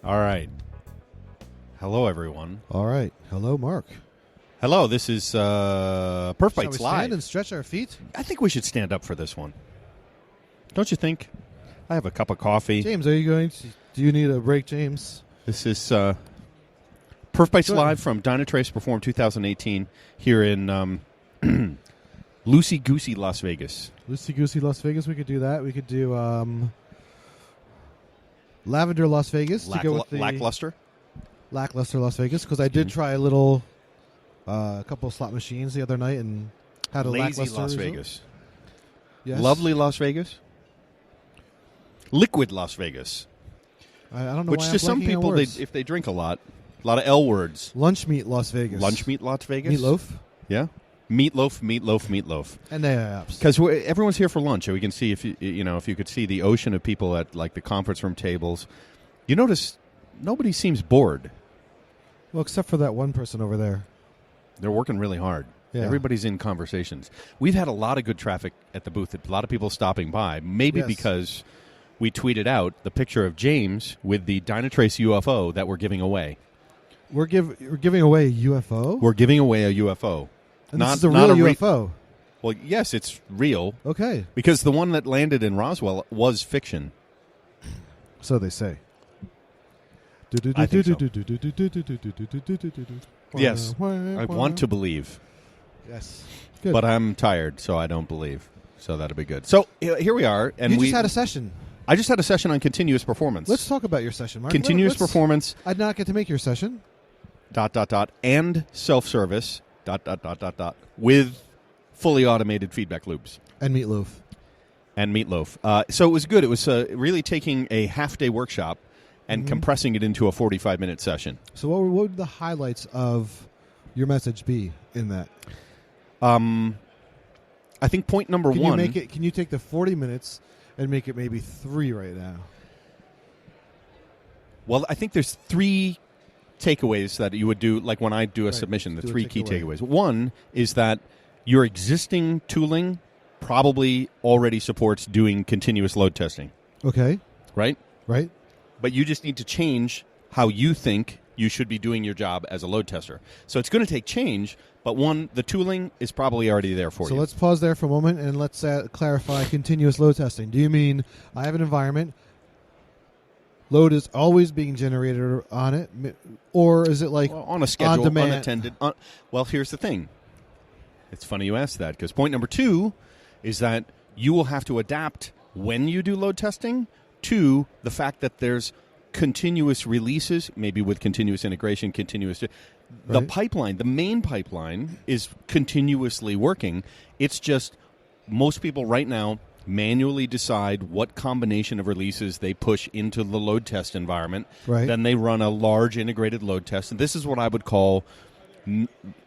All right. Hello, everyone. All right. Hello, Mark. Hello, this is Perf Shall Bites we Live. stand and stretch our feet? I think we should stand up for this one. Don't you think? I have a cup of coffee. James, are you going to... Do you need a break, James? This is Perf Bites Live from Dynatrace Perform 2018 here in Loosey Goosey, Las Vegas. Loosey Goosey, Las Vegas. We could do that. We could do Lavender, Las Vegas. To go with the Lackluster? Lackluster, Las Vegas. Because I did try a couple of slot machines the other night and had a Lazy lackluster Las result. Vegas. Yes. Lovely Las Vegas. Liquid Las Vegas. I don't know Which why to I'm some blanking on people, words. if they drink a lot of L words. Lunch meat, Las Vegas. Lunch meat, Las Vegas. Meatloaf. Yeah. Meatloaf, meatloaf, meatloaf. And the apps. Because everyone's here for lunch. We can see if you could see the ocean of people at like the conference room tables. You notice nobody seems bored. Well, except for that one person over there. They're working really hard. Yeah. Everybody's in conversations. We've had a lot of good traffic at the booth. A lot of people stopping by. Maybe Yes. because we tweeted out the picture of James with the Dynatrace UFO that we're giving away. We're giving away a UFO? We're giving away a UFO. And this is a real UFO. Well, yes, it's real. Okay. Because the one that landed in Roswell was fiction. So they say. I think so. Yes, I want to believe. Yes. Good. But I'm tired, so I don't believe. So that'll be good. So here we are. And you just had a session. I just had a session on continuous performance. Let's talk about your session, Mark. Continuous performance. I did not get to make your session. ... And self-service ... with fully automated feedback loops. And meatloaf. So it was good. It was really taking a half-day workshop and compressing it into a 45-minute session. So what would the highlights of your message be in that? I think point number one... Can you take the 40 minutes and make it maybe 3 right now? Well, I think there's 3 takeaways that you would do, like when I do a submission, the do a 3 key takeaway. takeaways. One is that your existing tooling probably already supports doing continuous load testing. Okay. Right? Right. But you just need to change how you think you should be doing your job as a load tester. So it's going to take change, but one, the tooling is probably already there for you. So let's pause there for a moment and let's clarify continuous load testing. Do you mean I have an environment, load is always being generated on it, or is it like on a schedule, on demand? unattended? Well, here's the thing. It's funny you asked that, because point number 2 is that you will have to adapt when you do load testing to the fact that there's continuous releases, maybe with continuous integration, the pipeline, the main pipeline is continuously working. It's just most people right now manually decide what combination of releases they push into the load test environment. Right. Then they run a large integrated load test. And this is what I would call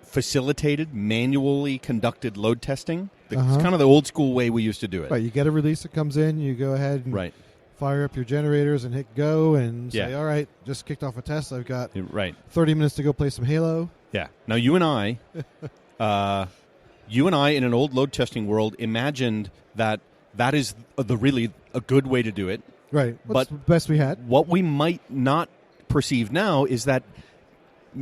facilitated, manually conducted load testing. It's kind of the old school way we used to do it. Right. You get a release that comes in, you go ahead and fire up your generators and hit go and say, all right, just kicked off a test. I've got 30 minutes to go play some Halo. Yeah. Now, you and I in an old load testing world imagined that is really a good way to do it. Right. What's the best we had? What we might not perceive now is that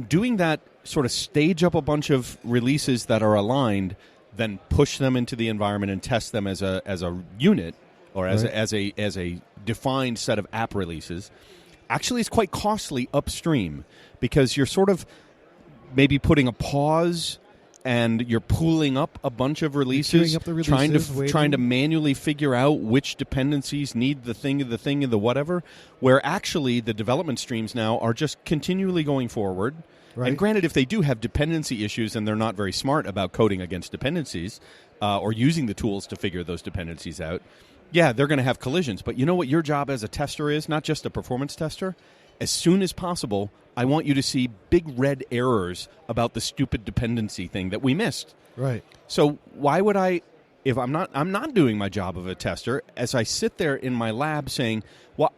doing that sort of stage up a bunch of releases that are aligned, then push them into the environment and test them as a unit or as a defined set of app releases, actually is quite costly upstream, because you're sort of maybe putting a pause and you're pooling up a bunch of releases, trying to manually figure out which dependencies need the thing, and the whatever, where actually the development streams now are just continually going forward. Right. And granted, if they do have dependency issues and they're not very smart about coding against dependencies or using the tools to figure those dependencies out, yeah, they're going to have collisions. But you know what your job as a tester is, not just a performance tester? As soon as possible, I want you to see big red errors about the stupid dependency thing that we missed. Right. So why would if I'm not doing my job of a tester, as I sit there in my lab saying, well,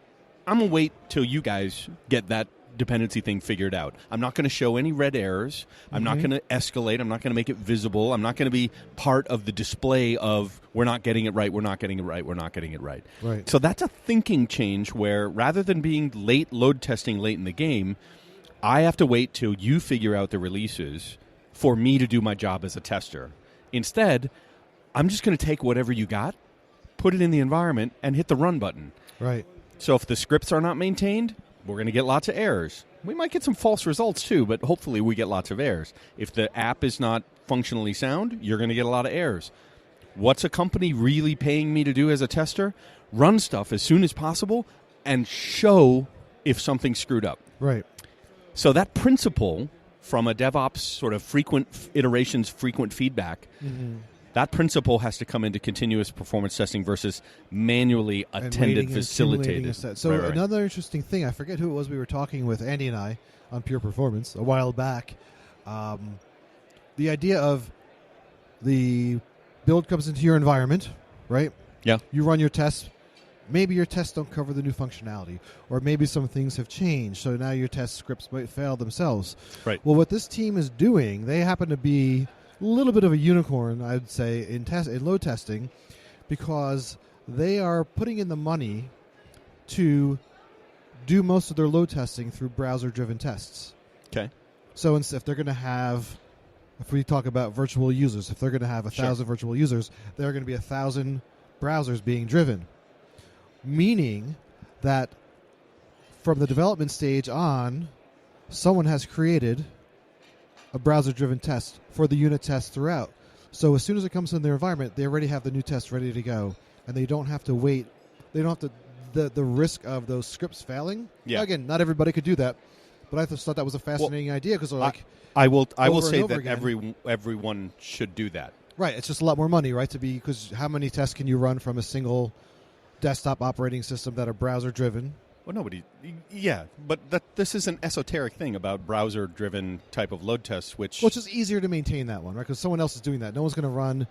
I'm going to wait till you guys get that dependency thing figured out. I'm not going to show any red errors. I'm not going to escalate. I'm not going to make it visible. I'm not going to be part of the display of we're not getting it right, we're not getting it right, we're not getting it right. Right. So that's a thinking change where rather than being late load testing late in the game, I have to wait till you figure out the releases for me to do my job as a tester. Instead, I'm just going to take whatever you got, put it in the environment, and hit the run button. Right. So if the scripts are not maintained, we're going to get lots of errors. We might get some false results too, but hopefully we get lots of errors. If the app is not functionally sound, you're going to get a lot of errors. What's a company really paying me to do as a tester? Run stuff as soon as possible and show if something's screwed up. Right. So that principle from a DevOps sort of frequent iterations, frequent feedback, that principle has to come into continuous performance testing versus manually attended, facilitated. So another interesting thing, I forget who it was we were talking with, Andy and I, on Pure Performance a while back. The idea of the build comes into your environment, right? Yeah. You run your tests. Maybe your tests don't cover the new functionality, or maybe some things have changed, so now your test scripts might fail themselves. Right. Well, what this team is doing, they happen to be a little bit of a unicorn, I'd say, in load testing, because they are putting in the money to do most of their load testing through browser-driven tests. Okay. So if they're going to have, if we talk about virtual users, if they're going to have 1,000 virtual users, there are going to be 1,000 browsers being driven. Meaning that from the development stage on, someone has created a browser-driven test for the unit test throughout. So as soon as it comes in their environment, they already have the new test ready to go, and they don't have to wait. They don't have to the risk of those scripts failing. Yeah. Again, not everybody could do that, but I just thought that was a fascinating idea because I will say that everyone should do that. Right. It's just a lot more money, right? Because how many tests can you run from a single desktop operating system that are browser-driven? Well, yeah, but this is an esoteric thing about browser-driven type of load tests, which... Well, it's just easier to maintain that one, right? Because someone else is doing that. No one's going to run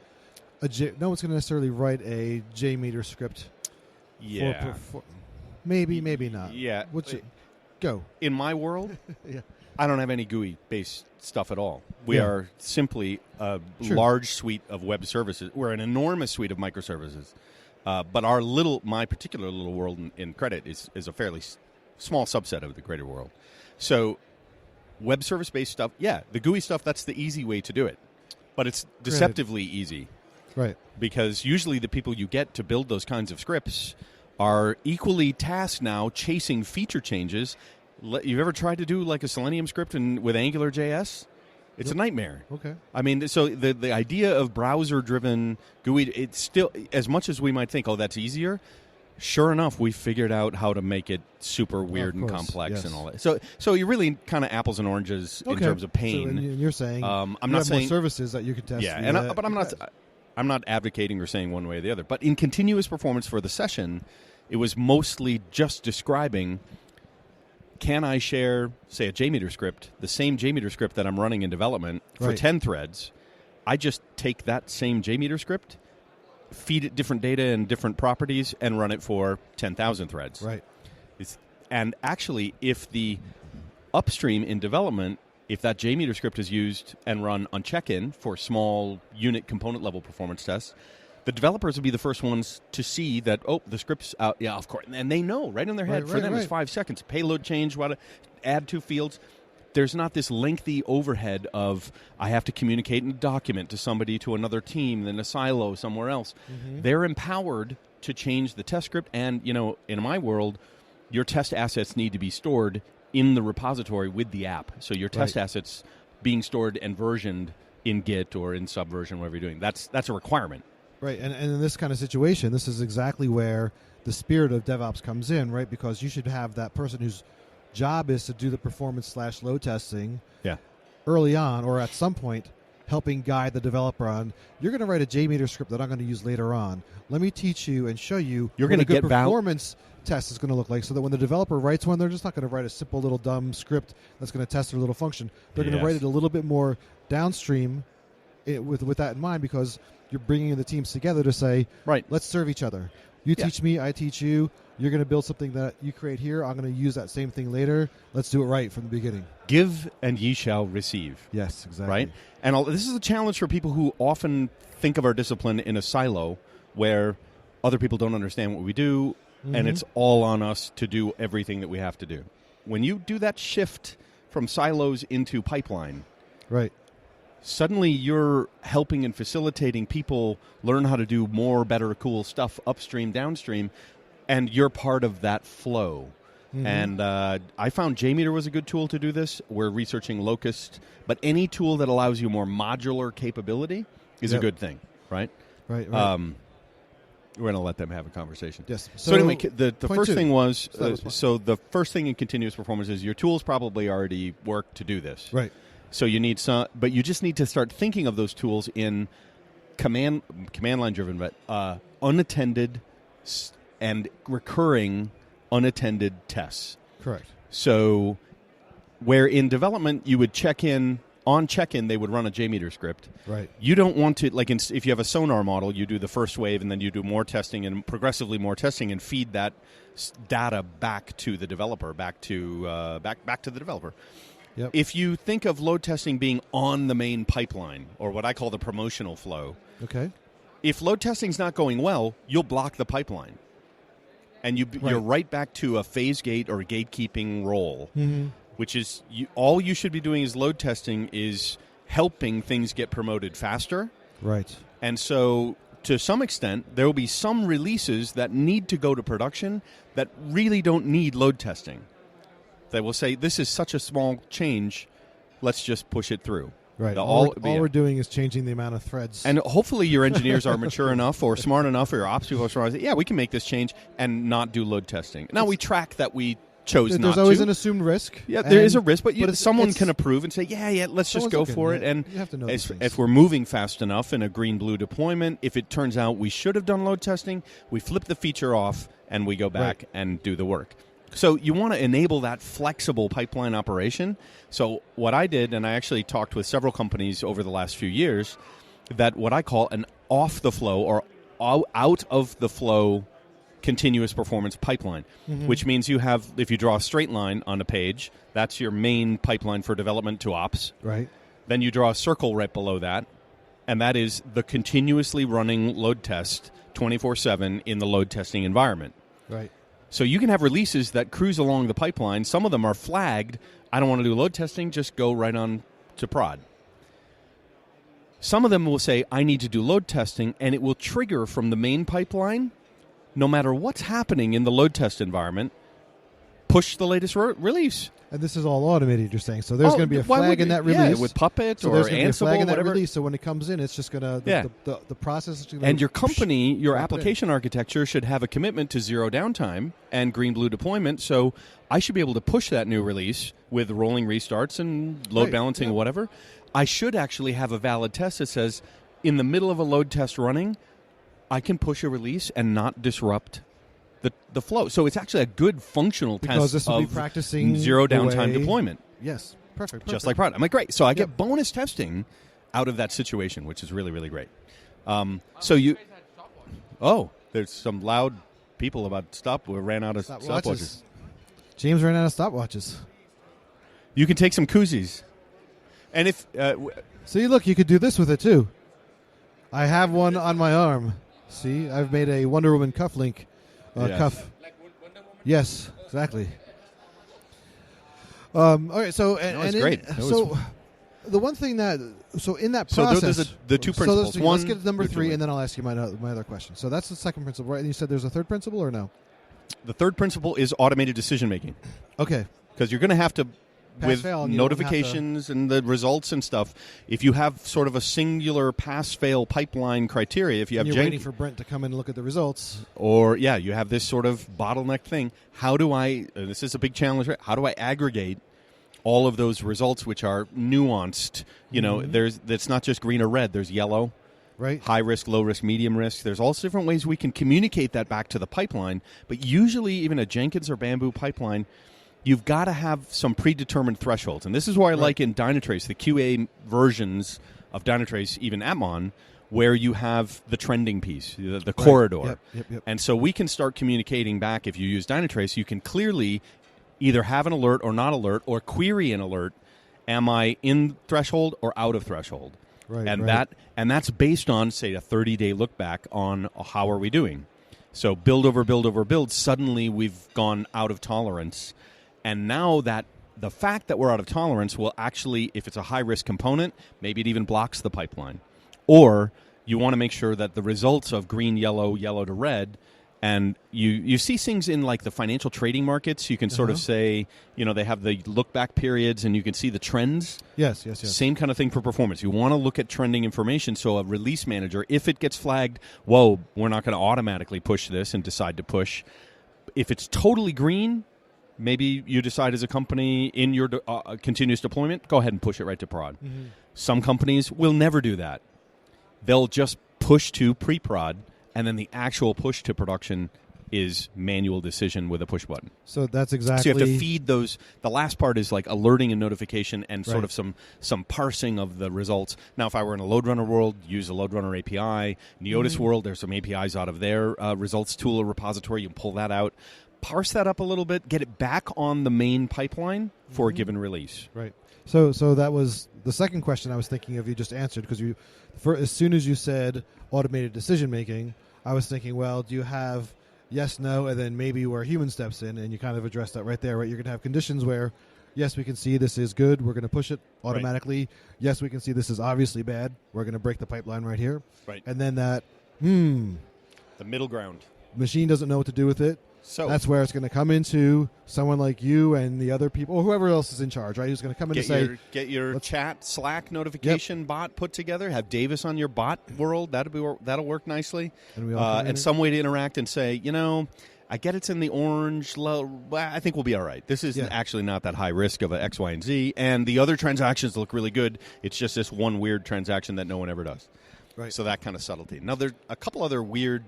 no one's going to necessarily write a JMeter script. Yeah. Maybe not. Yeah. Go. In my world, Yeah. I don't have any GUI-based stuff at all. We are simply a large suite of web services. We're an enormous suite of microservices. But my particular little world in credit is a fairly small subset of the greater world. So web service-based stuff, the GUI stuff, that's the easy way to do it. But it's deceptively easy. Right. Because usually the people you get to build those kinds of scripts are equally tasked now chasing feature changes. You've ever tried to do like a Selenium script with AngularJS? It's a nightmare. Okay. I mean, so the idea of browser-driven GUI, it's still, as much as we might think, that's easier, sure enough, we figured out how to make it super weird and complex and all that. So you're really kind of apples and oranges in terms of pain. So you're saying I'm not saying more services that you can test. Yeah, but I'm not advocating or saying one way or the other. But in continuous performance for the session, it was mostly just describing, can I share, say, a JMeter script, the same JMeter script that I'm running in development for 10 threads? I just take that same JMeter script, feed it different data and different properties, and run it for 10,000 threads. Right. And actually, if the upstream in development, if that JMeter script is used and run on check-in for small unit component level performance tests, the developers will be the first ones to see that, the script's out. Yeah, of course. And they know right in their head. For them, it's 5 seconds. Payload change, add 2 fields. There's not this lengthy overhead of I have to communicate in a document to somebody, to another team, then a silo somewhere else. Mm-hmm. They're empowered to change the test script. And, in my world, your test assets need to be stored in the repository with the app. So your test assets being stored and versioned in Git or in Subversion, whatever you're doing. That's a requirement. Right, and in this kind of situation, this is exactly where the spirit of DevOps comes in, right? Because you should have that person whose job is to do the performance/load testing early on, or at some point, helping guide the developer on, you're going to write a JMeter script that I'm going to use later on. Let me teach you and show you what a good performance test is going to look like, so that when the developer writes one, they're just not going to write a simple little dumb script that's going to test their little function. They're going to write it a little bit more downstream with that in mind, because you're bringing the teams together to say, let's serve each other. You teach me, I teach you. You're going to build something that you create here. I'm going to use that same thing later. Let's do it right from the beginning. Give and ye shall receive. Yes, exactly. Right? And this is a challenge for people who often think of our discipline in a silo where other people don't understand what we do, and it's all on us to do everything that we have to do. When you do that shift from silos into pipeline, right, suddenly you're helping and facilitating people learn how to do more, better, cool stuff upstream, downstream, and you're part of that flow. And I found JMeter was a good tool to do this. We're researching Locust, but any tool that allows you more modular capability is a good thing, right? Right. We're going to let them have a conversation. Yes. So anyway, the first 2. thing was, So the first thing in continuous performance is your tools probably already work to do this. Right. So you need some, but you just need to start thinking of those tools in command line driven, but unattended and recurring unattended tests. Correct. So where in development you would check in, on check-in they would run a JMeter script. Right. You don't want to, like if you have a sonar model, you do the first wave and then you do more testing and progressively more testing and feed that data back to the developer, back to the developer. Yep. If you think of load testing being on the main pipeline, or what I call the promotional flow, okay. If load testing's not going well, you'll block the pipeline. And you're right back to a phase gate or gatekeeping role, which is all you should be doing is load testing is helping things get promoted faster. Right. And so to some extent, there will be some releases that need to go to production that really don't need load testing. They will say, this is such a small change, let's just push it through. Right. All we're doing is changing the amount of threads. And hopefully your engineers are mature enough or smart enough, or your ops people are smart enough, we can make this change and not do load testing. Now, we track that we chose not to. There's always an assumed risk. Yeah, there is a risk, but someone can approve and say, let's just go for it. And you have to know if we're moving fast enough in a green-blue deployment, if it turns out we should have done load testing, we flip the feature off and we go back and do the work. So you want to enable that flexible pipeline operation. So what I did, and I actually talked with several companies over the last few years, that what I call an off-the-flow or out-of-the-flow continuous performance pipeline, which means you have, if you draw a straight line on a page, that's your main pipeline for development to ops. Right. Then you draw a circle right below that, and that is the continuously running load test 24/7 in the load testing environment. Right. So you can have releases that cruise along the pipeline. Some of them are flagged. I don't want to do load testing. Just go right on to prod. Some of them will say, I need to do load testing, and it will trigger from the main pipeline, no matter what's happening in the load test environment, push the latest release. And this is all automated, you're saying. So there's going to be a flag in that release. Yeah, with Puppet or there's going to be a flag Ansible, in that whatever. release. So when it comes in, it's just going to, the process is going to... And your company, your application architecture should have a commitment to zero downtime and green-blue deployment. So I should be able to push that new release with rolling restarts and load balancing or whatever. I should actually have a valid test that says, in the middle of a load test running, I can push a release and not disrupt the flow. So it's actually a good functional test because this will of be practicing zero downtime deployment. Yes, perfect. Just like prod. I'm like, great. So I get bonus testing out of that situation, which is really, really great. There's some loud people about we ran out of stopwatches. James ran out of stopwatches. You can take some koozies. And if... See, look, you could do this with it, too. I have one on my arm. See, I've made a Wonder Woman cufflink cuff. Like Wonder Woman? Yes, exactly. All right, so... That's great. The one thing that... So in that process... So there's the two principles. Let's get to number 3, and then I'll ask you my other question. So that's the second principle, right? And you said there's a third principle, or no? The third principle is automated decision-making. Okay. Because you're going to have to... with Pass-fail, and notifications and the results and stuff, if you have sort of a singular pass-fail pipeline criteria, if you have you're waiting for Brent to come in and look at the results, or you have this sort of bottleneck thing. How do I? This is a big challenge. Right? How do I aggregate all of those results, which are nuanced? You know, it's not just green or red. There's yellow, right? High risk, low risk, medium risk. There's all different ways we can communicate that back to the pipeline. But usually, even a Jenkins or Bamboo pipeline, you've got to have some predetermined thresholds. And this is why I like in Dynatrace, the QA versions of Dynatrace, even Atmon, where you have the trending piece, the corridor. Yep. And so we can start communicating back. If you use Dynatrace, you can clearly either have an alert or not alert, or query an alert. Am I in threshold or out of threshold? And that's based on, say, a 30-day look back on how are we doing. So build over build over build, suddenly we've gone out of tolerance. And now that the fact that we're out of tolerance will actually, if it's a high-risk component, maybe it even blocks the pipeline. Or you want to make sure that the results of green, yellow, yellow to red, and you see things in like the financial trading markets. You can sort of say, they have the look-back periods, and you can see the trends. Yes. Same kind of thing for performance. You want to look at trending information, so a release manager, if it gets flagged, whoa, we're not going to automatically push this and decide to push. If it's totally green, maybe you decide as a company in your continuous deployment, go ahead and push it right to prod. Mm-hmm. Some companies will never do that. They'll just push to pre-prod, and then the actual push to production is manual decision with a push button. So that's exactly... So you have to feed those... The last part is like alerting and notification and sort of some parsing of the results. Now, if I were in a load runner world, use a load runner API. Neotis world, there's some APIs out of their results tool or repository. You can pull that out. Parse that up a little bit, get it back on the main pipeline for a given release. Right. So that was the second question I was thinking of. You just answered, because as soon as you said automated decision making, I was thinking, well, do you have yes, no, and then maybe where human steps in, and you kind of addressed that right there. Right, you're going to have conditions where yes, we can see this is good, we're going to push it automatically. Right. Yes, we can see this is obviously bad, we're going to break the pipeline right here. Right. And then that the middle ground. Machine doesn't know what to do with it. So that's where it's going to come into someone like you and the other people, or whoever else is in charge, right? Who's going to come in and say... Get your chat Slack notification bot put together. Have Davis on your bot world. That'll work nicely. And some way to interact and say, I get it's in the orange. I think we'll be all right. This is actually not that high risk of a X, Y, and Z. And the other transactions look really good. It's just this one weird transaction that no one ever does. Right. So that kind of subtlety. Now, there's a couple other weird...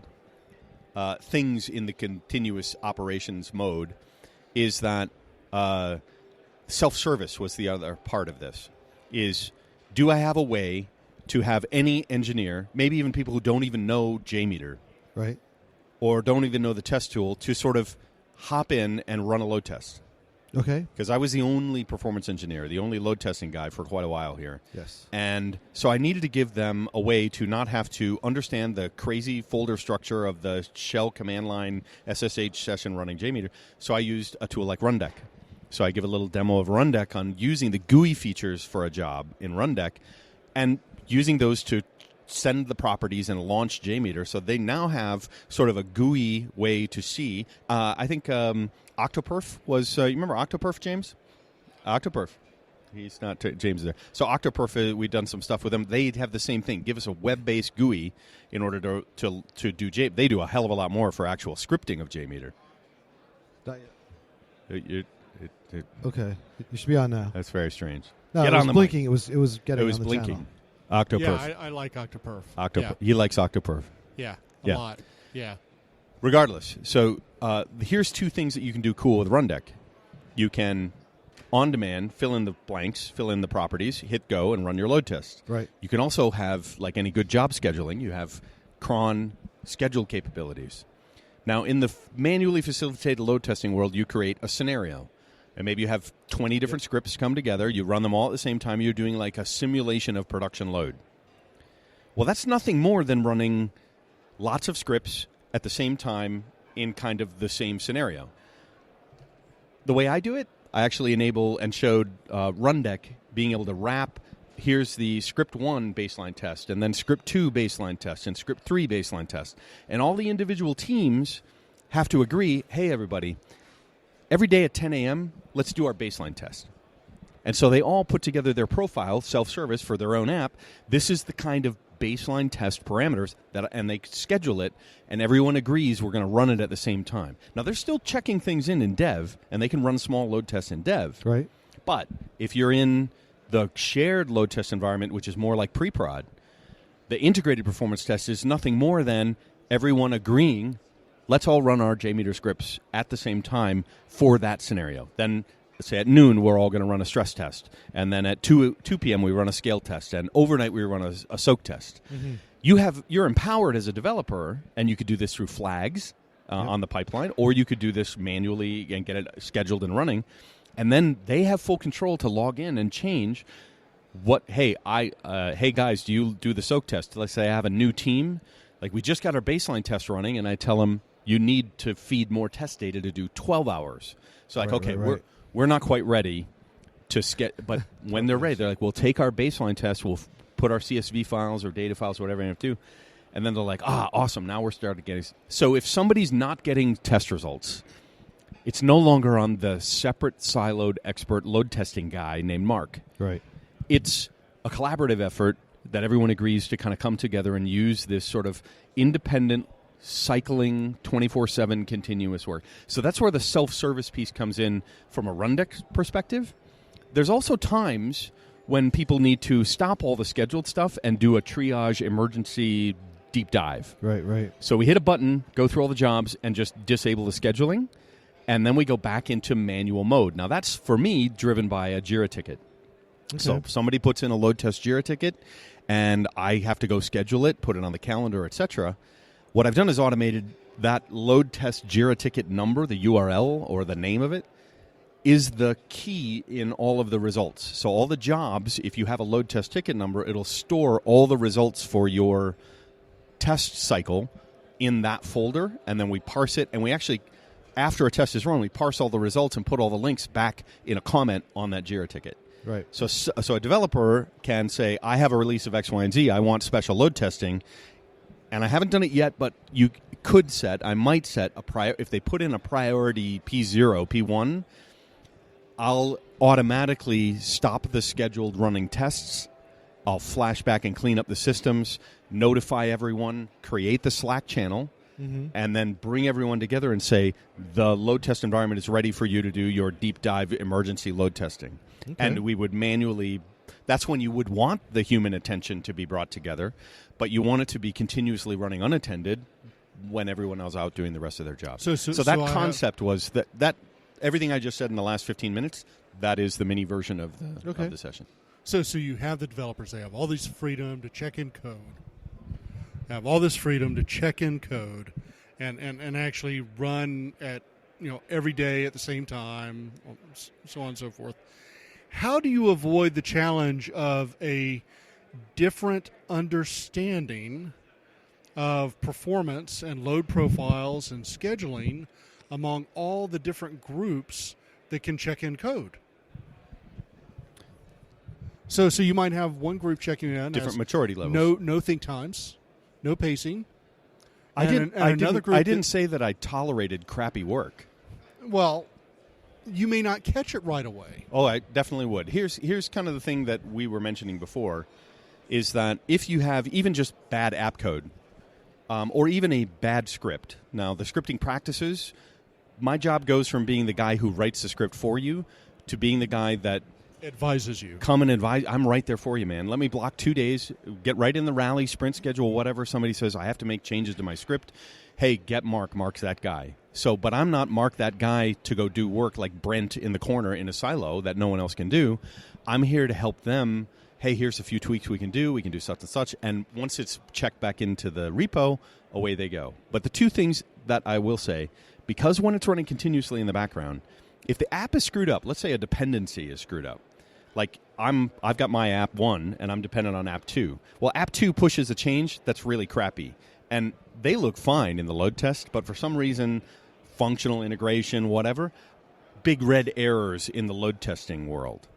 things in the continuous operations mode is that self-service was the other part of this. Is, do I have a way to have any engineer, maybe even people who don't even know JMeter, right, or don't even know the test tool, to sort of hop in and run a load test? Okay. Because I was the only performance engineer, the only load testing guy for quite a while here. Yes. And so I needed to give them a way to not have to understand the crazy folder structure of the shell command line SSH session running JMeter. So I used a tool like Rundeck. So I give a little demo of Rundeck on using the GUI features for a job in Rundeck and using those to send the properties and launch JMeter. So they now have sort of a GUI way to see. I think Octoperf was... you remember Octoperf, James? Octoperf. He's not... James is there. So Octoperf, we've done some stuff with them. They have the same thing. Give us a web-based GUI in order to do JMeter. They do a hell of a lot more for actual scripting of JMeter. Okay. You should be on now. That's very strange. No, Get it was on the blinking. mic. It was getting It was on the blinking. channel. Octoperf. Yeah, I like Octoperf. Yeah. He likes Octoperf. Yeah, a Yeah. lot. Yeah. Regardless, so here's two things that you can do cool with Rundeck. You can, on demand, fill in the blanks, fill in the properties, hit go, and run your load test. Right. You can also have, like any good job scheduling, you have cron schedule capabilities. Now, in the manually facilitated load testing world, you create a scenario. And maybe you have 20 different scripts come together. You run them all at the same time. You're doing like a simulation of production load. Well, that's nothing more than running lots of scripts at the same time in kind of the same scenario. The way I do it, I actually enable and showed Rundeck being able to wrap, here's the script 1 baseline test, and then script 2 baseline test, and script 3 baseline test. And all the individual teams have to agree, hey, everybody, every day at 10 a.m., let's do our baseline test. And so they all put together their profile, self-service, for their own app. This is the kind of baseline test parameters, and they schedule it, and everyone agrees we're going to run it at the same time. Now, they're still checking things in dev, and they can run small load tests in dev. Right. But if you're in the shared load test environment, which is more like pre-prod, the integrated performance test is nothing more than everyone agreeing, let's all run our JMeter scripts at the same time for that scenario. Then, let's say at noon, we're all going to run a stress test. And then at 2 p.m., we run a scale test. And overnight, we run a soak test. Mm-hmm. you're empowered as a developer, and you could do this through flags on the pipeline, or you could do this manually and get it scheduled and running, and then they have full control to log in and change what. Hey, hey guys, do you do the soak test? Let's say I have a new team, like we just got our baseline test running, and I tell them you need to feed more test data to do 12 hours. So like, okay, we're not quite ready to but when they're ready, they're like, we'll take our baseline test, we'll put our CSV files or data files, whatever you have to do, and then they're like, awesome, now we're starting getting. So if somebody's not getting test results, it's no longer on the separate siloed expert load testing guy named Mark. Right. It's a collaborative effort that everyone agrees to kind of come together and use this sort of independent cycling 24/7 continuous work. So that's where the self-service piece comes in from a Rundeck perspective. There's also times when people need to stop all the scheduled stuff and do a triage emergency deep dive. Right. So we hit a button, go through all the jobs, and just disable the scheduling, and then we go back into manual mode. Now that's, for me, driven by a JIRA ticket. Okay. So somebody puts in a load test JIRA ticket, and I have to go schedule it, put it on the calendar, etc. What I've done is automated that load test JIRA ticket number, the URL or the name of it, is the key in all of the results. So all the jobs, if you have a load test ticket number, it'll store all the results for your test cycle in that folder, and then we parse it, and we actually, after a test is run, we parse all the results and put all the links back in a comment on that JIRA ticket. Right. So a developer can say, I have a release of X, Y, and Z. I want special load testing. And I haven't done it yet, but you could I might set if they put in a priority P0, P1, I'll automatically stop the scheduled running tests. I'll flash back and clean up the systems, notify everyone, create the Slack channel, and then bring everyone together and say, the load test environment is ready for you to do your deep dive emergency load testing. Okay. And we would manually, that's when you would want the human attention to be brought together, but you want it to be continuously running unattended when everyone else is out doing the rest of their job. So that concept was that everything I just said in the last 15 minutes, that is the mini version of the session. So you have the developers, they have all this freedom to check in code, have all this freedom to check in code and actually run at every day at the same time, so on and so forth. How do you avoid the challenge of a different understanding of performance and load profiles and scheduling among all the different groups that can check in code? So you might have one group checking in different maturity levels. No think times, no pacing. I didn't say that I tolerated crappy work. Well, you may not catch it right away. Oh, I definitely would. Here's kind of the thing that we were mentioning before, is that if you have even just bad app code, or even a bad script. Now, the scripting practices, my job goes from being the guy who writes the script for you to being the guy that advises you. Come and advise. I'm right there for you, man. Let me block 2 days, get right in the rally, sprint schedule, whatever. Somebody says, I have to make changes to my script. Hey, get Mark. Mark's that guy. But I'm not Mark that guy to go do work like Brent in the corner in a silo that no one else can do. I'm here to help them. Hey, here's a few tweaks we can do. We can do such and such. And once it's checked back into the repo, away they go. But the two things that I will say, because when it's running continuously in the background, if the app is screwed up, let's say a dependency is screwed up, like I've got my app 1 and I'm dependent on app 2. Well, app 2 pushes a change that's really crappy. And they look fine in the load test, but for some reason, functional integration, whatever, big red errors in the load testing world.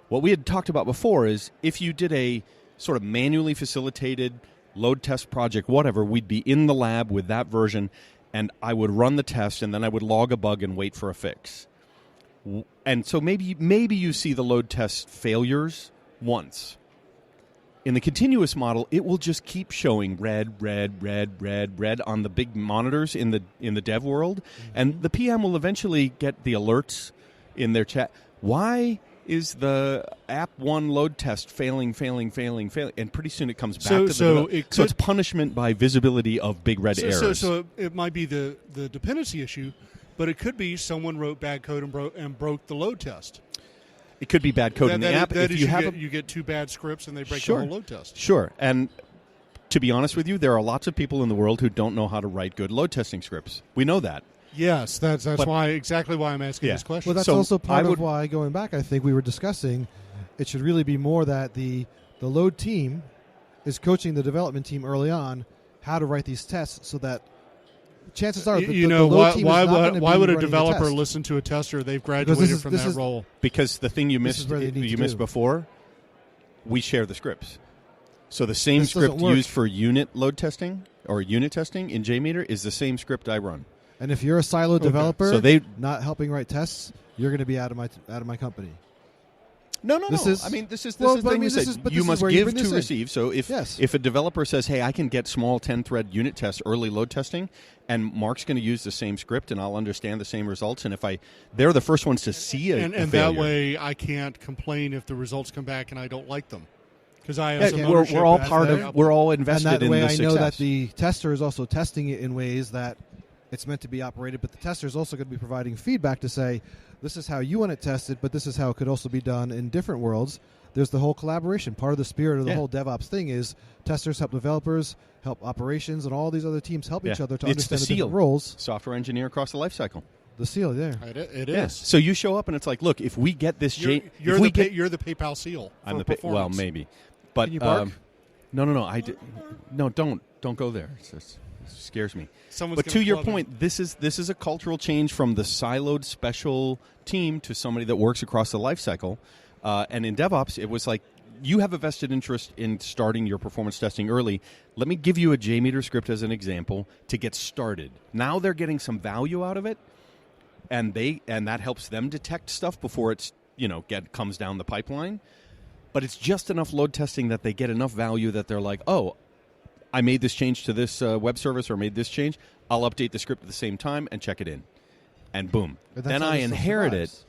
What we had talked about before is if you did a sort of manually facilitated load test project, whatever, we'd be in the lab with that version, and I would run the test, and then I would log a bug and wait for a fix. And so maybe you see the load test failures once. In the continuous model, it will just keep showing red on the big monitors in the dev world, and the PM will eventually get the alerts in their chat. Why is the app 1 load test failing, and pretty soon it comes back to so it's punishment by visibility of big red errors. So it might be the dependency issue, but it could be someone wrote bad code and broke the load test. It could be bad code in the app. You get 2 bad scripts and they break the whole load test. Sure, and to be honest with you, there are lots of people in the world who don't know how to write good load testing scripts. We know that. Yes, that's exactly why I'm asking this question. Well, that's also part of why, going back, I think we were discussing it should really be more that the load team is coaching the development team early on how to write these tests so that chances are the load team is not going to be why would a running the developer test. listen to a tester? They've graduated from that role. Because the thing you missed before, we share the scripts. So the same script used for unit load testing or unit testing in JMeter is the same script I run. And if you're a siloed developer, not helping write tests, you're going to be out of my company. No. I mean, this is the thing you said. You must give to receive. So if a developer says, "Hey, I can get small 10-thread unit tests, early load testing," and Mark's going to use the same script, and I'll understand the same results, and they're the first ones to see it, and that way I can't complain if the results come back and I don't like them. Because I have some ownership. We're all part of. We're all invested in the success. And that way, I know that the tester is also testing it in ways that it's meant to be operated, but the tester is also going to be providing feedback to say, this is how you want it tested, but this is how it could also be done in different worlds. There's the whole collaboration. Part of the spirit of the whole DevOps thing is testers help developers, help operations, and all these other teams help each other to understand the different roles. Software engineer across the life cycle. The seal, It is. So you show up and it's like, look, if we get this, you're the PayPal seal. I'm the well, maybe, but can you bark? No, don't go there. It scares me. But to your point, this is a cultural change from the siloed special team to somebody that works across the life cycle. And in DevOps, it was like, you have a vested interest in starting your performance testing early. Let me give you a JMeter script as an example to get started. Now they're getting some value out of it, and that helps them detect stuff before it's comes down the pipeline. But it's just enough load testing that they get enough value that they're like, oh, I made this change to this web service or made this change. I'll update the script at the same time and check it in. And boom. Then I inherit it.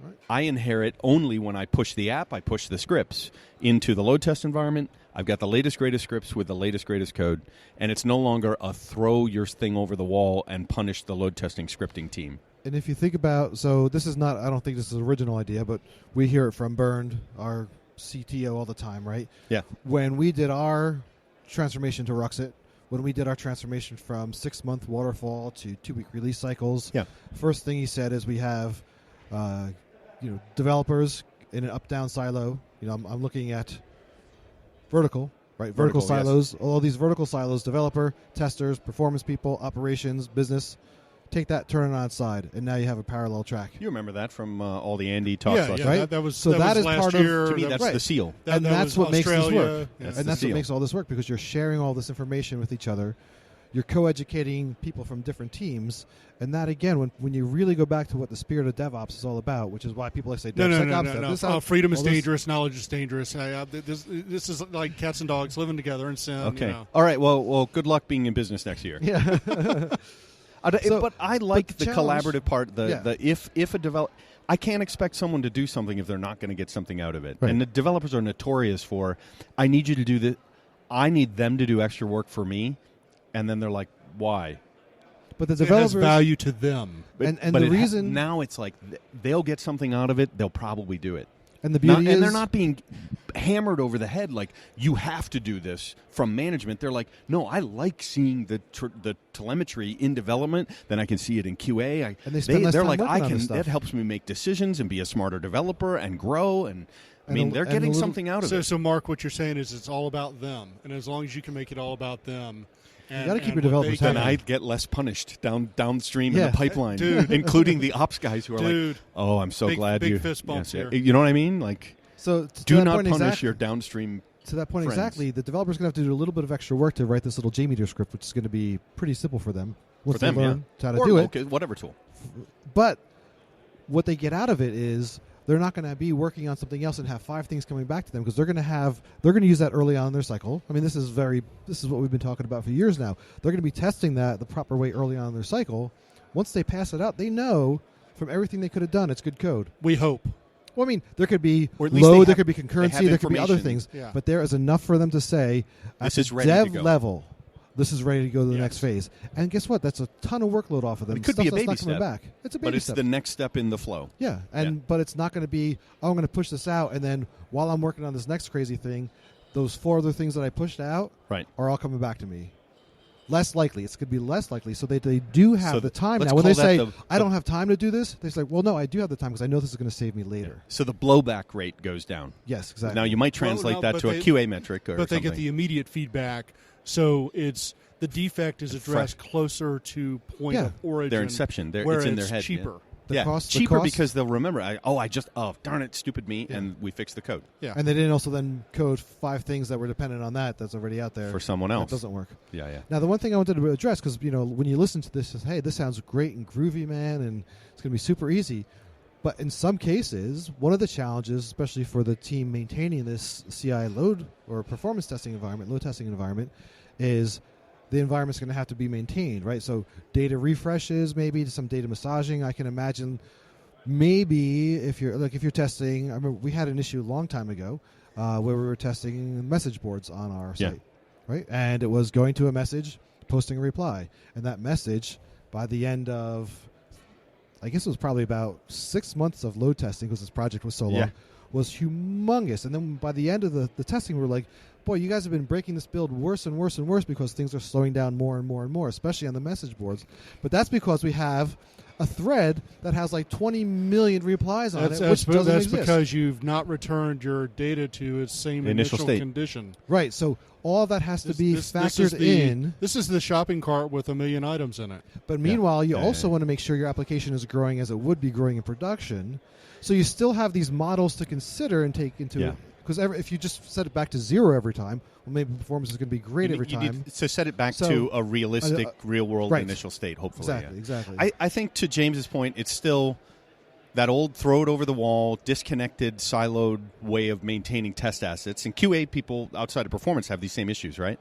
Right. I inherit only when I push the app, I push the scripts into the load test environment. I've got the latest, greatest scripts with the latest, greatest code. And it's no longer a throw your thing over the wall and punish the load testing scripting team. And if you think about, so this is not, I don't think this is an original idea, but we hear it from Bernd, our CTO, all the time, right? Yeah. When we did our transformation to Ruxit, when we did our transformation from 6-month waterfall to 2-week release cycles, first thing he said is we have developers in an up-down silo. I'm looking at vertical, right? Vertical silos, all these vertical silos, developer, testers, performance people, operations, business. Take that, turn it on its side, and now you have a parallel track. You remember that from all the Andy talks, right? That was so that is last part year. of. To me, that's the seal, and that's what makes this work. That's and that's what makes all this work because you're sharing all this information with each other. You're co-educating people from different teams, and that again, when you really go back to what the spirit of DevOps is all about, which is why people like say DevSecOps. No. Freedom is dangerous. Knowledge is dangerous. This is like cats and dogs living together and sin. Okay. All right. Well. Good luck being in business next year. Yeah. But I like the collaborative part. The if a developer, I can't expect someone to do something if they're not going to get something out of it. Right. And the developers are notorious for, I need you to do this. I need them to do extra work for me, and then they're like, why? But the developers, it has value to them. And the reason now it's like they'll get something out of it. They'll probably do it. And the beauty is, and they're not being hammered over the head like you have to do this from management. They're like, no, I like seeing the telemetry in development. Then I can see it in QA. They're like, that helps me make decisions and be a smarter developer and grow. And I mean, they're getting something out of it. So, Mark, what you're saying is it's all about them, and as long as you can make it all about them. You got to keep your developers happy. Then I'd get less punished downstream in the pipeline, including the ops guys who are like, "Oh, I'm so glad you." Big fist bumps here. You know what I mean? Like, so do not punish your downstream. To that point, friends. exactly. The developer's going to have to do a little bit of extra work to write this little JMeter script, which is going to be pretty simple for them once they learn how to do it. Whatever tool. But what they get out of it is, they're not going to be working on something else and have 5 things coming back to them because they're going to use that early on in their cycle. I mean, this is what we've been talking about for years now. They're going to be testing that the proper way early on in their cycle. Once they pass it out, they know from everything they could have done, it's good code. We hope. Well, I mean, there could be load, there could be concurrency, there could be other things, but there is enough for them to say at the dev level, this is ready to go to the next phase. And guess what? That's a ton of workload off of them. It could be a baby step. Back. It's a baby step. But it's the next step in the flow. Yeah, but it's not going to be, I'm going to push this out, and then while I'm working on this next crazy thing, those 4 other things that I pushed out Right. are all coming back to me. Less likely. It's going to be less likely. So they do have So the time let's now. When they call that say, the- I don't have time to do this, they say, well, no, I do have the time because I know this is going to save me later. So the blowback rate goes down. Yes, exactly. Now you might translate no, that but to a they- QA metric or But they something. get the immediate feedback, so it's the defect is It's addressed fresh. closer to point Yeah. of origin. Their inception. where It's in their head. Yeah. cheaper. The cost- the cheaper cost- because they'll remember. Darn it, stupid me, and we fix the code Yeah. And they didn't also then code 5 things that were dependent on that's already out there. for someone else. That doesn't work. Yeah. Now, the one thing I wanted to address, because when you listen to this, is, hey, this sounds great and groovy, man, and it's going to be super easy. But in some cases, one of the challenges, especially for the team maintaining this CI load or performance testing environment, load testing environment, is the environment's going to have to be maintained, right? So data refreshes, maybe some data massaging. I can imagine maybe if you're testing. I remember we had an issue a long time ago where we were testing message boards on our site, right? And it was going to a message, posting a reply, and that message by the end of, I guess it was probably about 6 months of load testing because this project was so long, Yeah. was humongous. And then by the end of the testing, we were like, boy, you guys have been breaking this build worse and worse and worse because things are slowing down more and more and more, especially on the message boards. But that's because we have a thread that has like 20 million replies on it, which doesn't that's exist. because you've not returned your data to its same Initial state. condition. Right, so all that has to be This factored is the- in. This is the shopping cart with 1 million items in it. But meanwhile, you Yeah, also yeah. want to make sure your application is growing as it would be growing in production. So you still have these models to consider and take into Yeah. because if you just set it back to 0 every time, well, maybe performance is going to be great every time. So set it back So, to a realistic, real-world right. initial state, hopefully. Exactly, yeah. exactly. I think to James's point, it's still that old throw it over the wall, disconnected, siloed way of maintaining test assets. And QA people outside of performance have these same issues, right?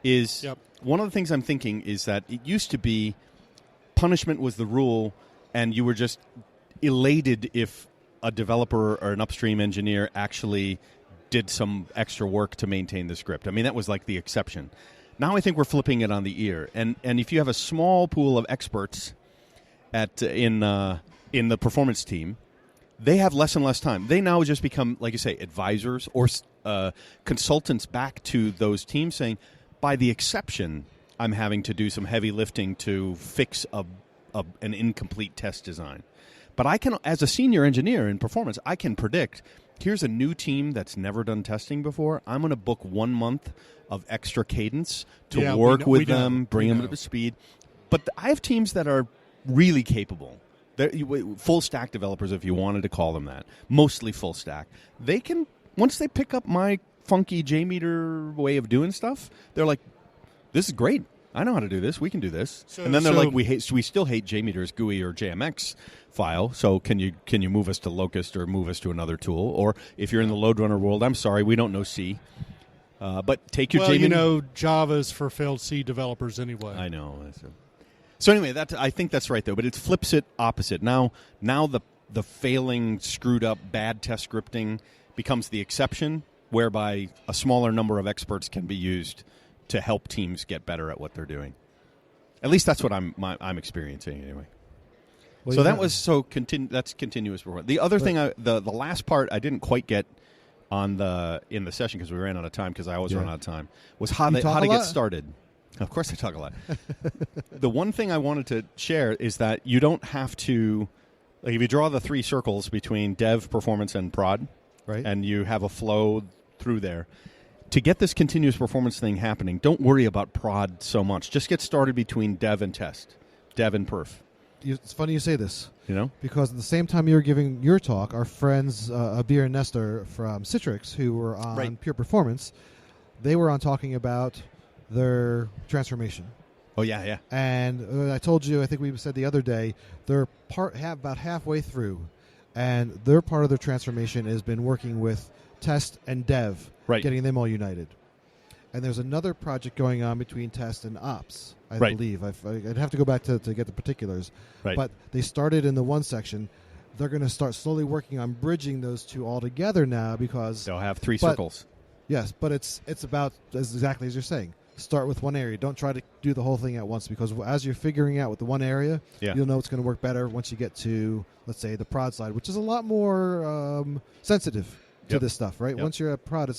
Yep. One of the things I'm thinking is that it used to be punishment was the rule, and you were just elated if a developer or an upstream engineer actually did some extra work to maintain the script. I mean, that was like the exception. Now I think we're flipping it on the ear. And if you have a small pool of experts in the performance team, they have less and less time. They now just become, like you say, advisors or consultants back to those teams saying, by the exception, I'm having to do some heavy lifting to fix an incomplete test design. But I can, as a senior engineer in performance, I can predict, here's a new team that's never done testing before. I'm going to book 1 month of extra cadence to Yeah, work we with know. them, bring We them know. up to speed. But I have teams that are really capable. They're full stack developers, if you wanted to call them that. Mostly full stack. They can, once they pick up my funky JMeter way of doing stuff, they're like, this is great. I know how to do this. We can do this. And then they're like, we still hate JMeter's GUI or JMX file. So can you move us to Locust or move us to another tool? Or if you're in the load runner world, I'm sorry, we don't know C. But take your JMeter. Java's for failed C developers anyway. I know. So anyway, I think that's right though. But it flips it opposite. Now the failing, screwed up, bad test scripting becomes the exception, whereby a smaller number of experts can be used to help teams get better at what they're doing. At least that's what I'm experiencing anyway. Well, So yeah. that was that's continuous performance. The other thing, the last part I didn't quite get in the session because we ran out of time, because I always run out of time, was how You to talk a get lot? started. Of course I talk a lot. The one thing I wanted to share is that you don't have to, like, if you draw the 3 circles between dev, performance, and prod, Right. and you have a flow through there, to get this continuous performance thing happening, don't worry about prod so much. Just get started between dev and test, dev and perf. It's funny you say this, You know? because at the same time you were giving your talk, our friends Abir and Nestor from Citrix, who were on Right. Pure Performance, they were on talking about their transformation. Oh, yeah. And I told you, I think we said the other day, they're about halfway through, and their part of their transformation has been working with test and dev, Right. getting them all united. And there's another project going on between test and ops, I Right. believe. I'd have to go back to get the particulars. Right. But they started in the one section. They're going to start slowly working on bridging those two all together now, because They'll have 3 But- circles. yes, but it's about exactly as you're saying. Start with one area. Don't try to do the whole thing at once, because as you're figuring out with the one area, Yeah. you'll know it's going to work better once you get to, let's say, the prod side, which is a lot more sensitive to Yep. this stuff, right? Yep. Once you're at prod,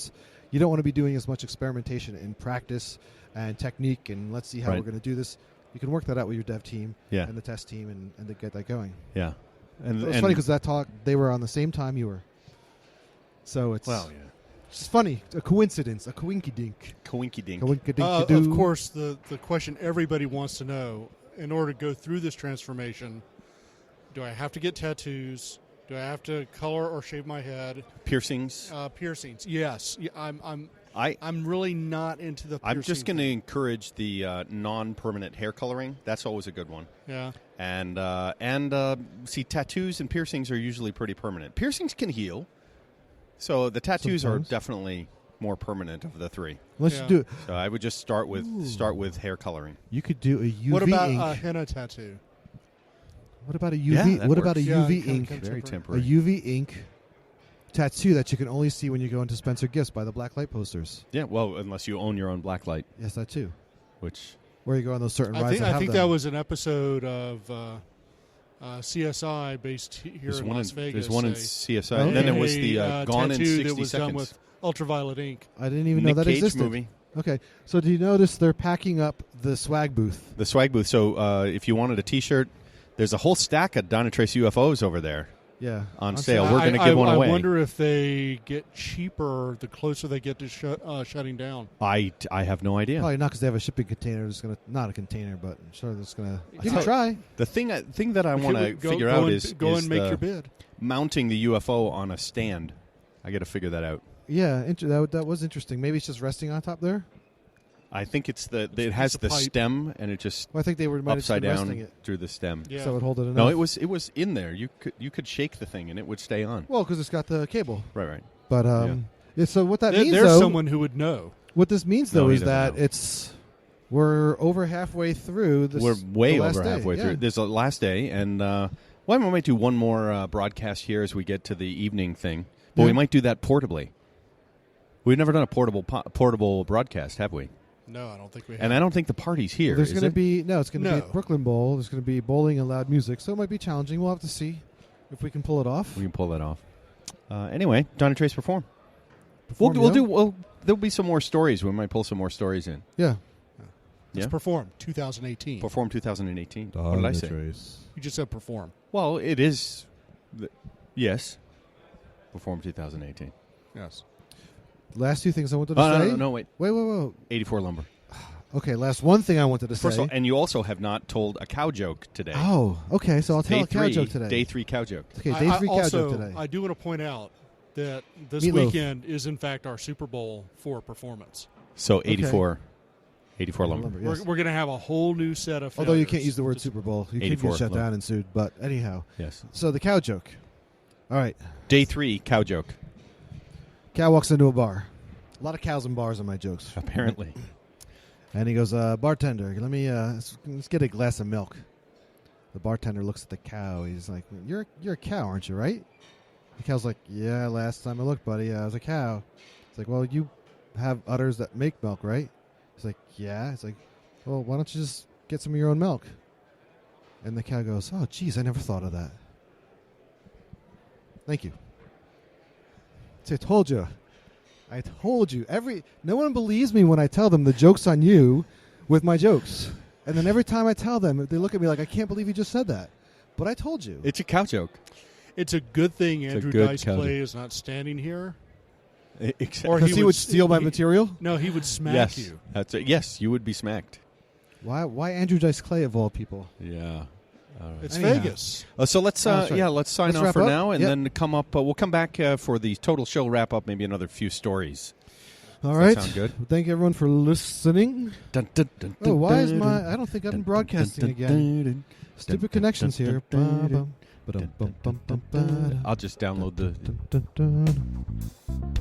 you don't want to be doing as much experimentation in practice and technique, and let's see how Right. we're going to do this. You can work that out with your dev team Yeah. and the test team and to get that going. Yeah. And It's funny because that talk, they were on the same time you were. So it's it's funny. A coincidence. A coinky-dink. Coinky-dink. Of course, the question everybody wants to know, in order to go through this transformation, do I have to get tattoos? Do I have to color or shave my head? Piercings. Piercings. Yes. Yeah, I'm really not into the piercing I'm just going to thing. encourage the non-permanent hair coloring. That's always a good one. Yeah. And see, tattoos and piercings are usually pretty permanent. Piercings can heal. So the tattoos Sometimes. are definitely more permanent of the three. Let's Yeah. do it. So I would just start with hair coloring. You could do a UV What about ink. a henna tattoo? What about a Yeah, UV? that What about a works. Yeah, UV kinda ink? Very A temporary. UV ink tattoo that you can only see when you go into Spencer Gifts by the black light posters. Yeah, well, unless you own your own blacklight, Yes, that too. which Where you go on those certain I rides. think, that I have think them. that was an episode of CSI based here there's in one Las in, Vegas. there's one in a- CSI. Okay. And then there was a, the Gone in tattoo 60 that was done Seconds. with ultraviolet ink. I didn't even Nick know that Cage existed. movie. Okay, so do you notice they're packing up the swag booth? The swag booth. So if you wanted a T-shirt, there's a whole stack of Dynatrace UFOs over there Yeah, on sale. sale. We're going to give one away. I wonder if they get cheaper the closer they get to shutting down. I have no idea. Probably not because they have a shipping container. That's gonna not a container, but I'm sure that's gonna. You tell- can try. The thing that I want to Go- figure go out and- is go is and make the your bid. mounting the UFO on a stand. I got to figure that out. Yeah, that was interesting. Maybe it's just resting on top there. I think it's it has a the pipe. stem and it just Well, I think they might have upside been resting down it, through the stem. Yeah. so it would hold it enough. No, it was in there. You could shake the thing and it would stay on. Well, because it's got the cable. Right. But yeah, so what that means, There's though, someone who would know. what this means No, though he is doesn't that know. we're over halfway through. This, We're way the last over day. halfway Yeah. through. There's a last day, and well, we might do one more broadcast here as we get to the evening thing. But we Yeah. might do that portably. We've never done a portable broadcast, have we? No, I don't think we have. And I don't think the party's here. There's is going to it? be it's going to be No. at Brooklyn Bowl. There's going to be bowling and loud music, so it might be challenging. We'll have to see if we can pull it off. We can pull that off. Anyway, Dynatrace Perform. Perform, We'll yeah? do. There'll be some more stories. We might pull some more stories in. Yeah. Let's Yeah. perform 2018. Perform 2018. What did I say? You just said perform. Well, it is. Yes. Perform 2018. Yes. Last two things I wanted to Oh, say. no, wait. Wait. 84 Lumber. Okay, last one thing I wanted to First say. of all, and you also have not told a cow joke today. Oh, okay. So I'll tell Day a cow 3, joke today. Day 3 cow joke. Okay, day 3 cow also, joke today. I do want to point out that this Meatloaf. weekend is, in fact, our Super Bowl 4 performance. So 84 Lumber. Lumber, yes. We're going to have a whole new set of Although you failures. can't use the word Super Bowl, you could 84 get shut Lumber. down and sued. But anyhow, Yes. so the cow joke. All right, Day 3 cow joke. cow walks into a bar. A lot of cows in bars in my jokes. Apparently. And he goes, bartender, let me let's get a glass of milk. The bartender looks at the cow. He's like, you're a cow, aren't you, right? The cow's like, yeah, last time I looked, buddy, I was a cow. It's like, well, you have udders that make milk, right? He's like, yeah. It's like, well, why don't you just get some of your own milk? And the cow goes, oh, geez, I never thought of that. Thank you. See, I told you. No one believes me when I tell them the joke's on you with my jokes. And then every time I tell them, they look at me like, I can't believe you just said that. But I told you. It's a cow joke. It's a good thing Andrew good Dice counter. Clay is not standing here. Exactly. Or Because he would steal my he- material? No, he would smack yes. you. That's it. Yes, you would be smacked. Why Andrew Dice Clay of all people? Yeah. All right. It's Anyhow. Vegas. So let's that's right. let's sign Let's off wrap for up. now, and Yep. then come up. We'll come back for the total show wrap up. Maybe another few stories. All Does right. that sound good? Thank you, everyone, for listening. Dun, dun, dun, Oh, dun, why is dun, my... dun, I don't think I've been dun, broadcasting dun, again. dun, dun, Stupid dun, connections dun, here. dun, dun, Ba-bum, ba-dum, bum, bum, bum, ba-da. I'll just download the. Dun, dun, dun, dun.